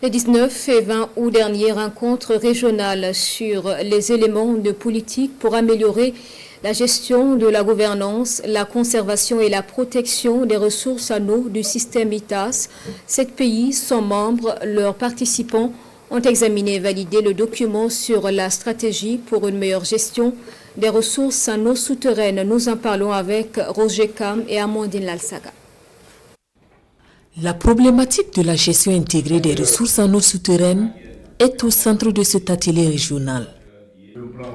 Le 19 et 20 août dernier, rencontre régionale sur les éléments de politique pour améliorer la gestion de la gouvernance, la conservation et la protection des ressources en eau du système ITAS. 7 pays sont membres, leurs participants ont examiné et validé le document sur la stratégie pour une meilleure gestion des ressources en eau souterraine. Nous en parlons avec Roger Kam et Amandine Lalsaga. La problématique de la gestion intégrée des ressources en eau souterraine est au centre de cet atelier régional.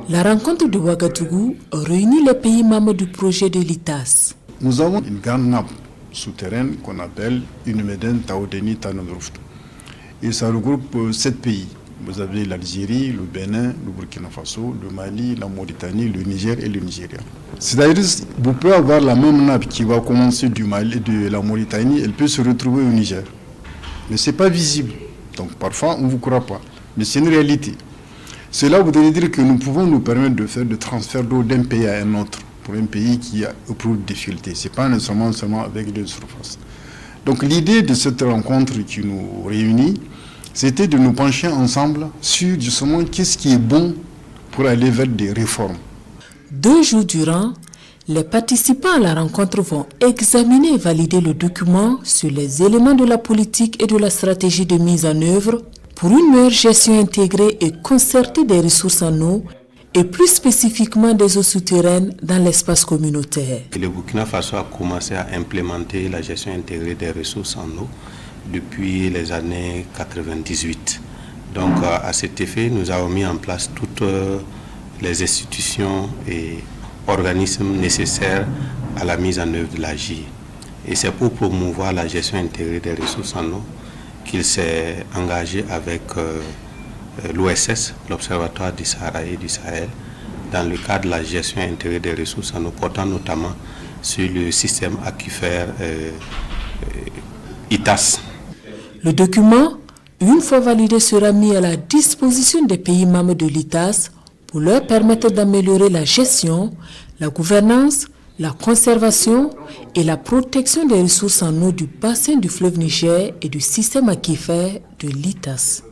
La rencontre de Ouagadougou réunit les pays membres du projet de l'ITAS. Nous avons une grande nappe souterraine qu'on appelle une Médène Taoudeni Tanonruftu. Et ça regroupe 7 pays. Vous avez l'Algérie, le Bénin, le Burkina Faso, le Mali, la Mauritanie, le Niger et le Nigeria. C'est-à-dire, vous pouvez avoir la même nappe qui va commencer du Mali, de la Mauritanie, elle peut se retrouver au Niger. Mais ce n'est pas visible. Donc parfois, on ne vous croit pas. Mais c'est une réalité. Cela voudrait dire que nous pouvons nous permettre de faire des transferts d'eau d'un pays à un autre, pour un pays qui éprouve des difficultés. Ce n'est pas nécessairement seulement avec des surfaces. Donc l'idée de cette rencontre qui nous réunit, c'était de nous pencher ensemble sur justement qu'est-ce qui est bon pour aller vers des réformes. 2 jours durant, les participants à la rencontre vont examiner et valider le document sur les éléments de la politique et de la stratégie de mise en œuvre pour une meilleure gestion intégrée et concertée des ressources en eau et plus spécifiquement des eaux souterraines dans l'espace communautaire. Le Burkina Faso a commencé à implémenter la gestion intégrée des ressources en eau depuis les années 98. Donc à cet effet, nous avons mis en place toutes les institutions et organismes nécessaires à la mise en œuvre de l'AGI. Et c'est pour promouvoir la gestion intégrée des ressources en eau qu'il s'est engagé avec l'OSS, l'Observatoire du Sahara et du Sahel, dans le cadre de la gestion intégrée des ressources en eau, portant notamment sur le système aquifère ITAS. Le document, une fois validé, sera mis à la disposition des pays membres de l'ITAS pour leur permettre d'améliorer la gestion, la gouvernance, la conservation et la protection des ressources en eau du bassin du fleuve Niger et du système aquifère de l'ITAS.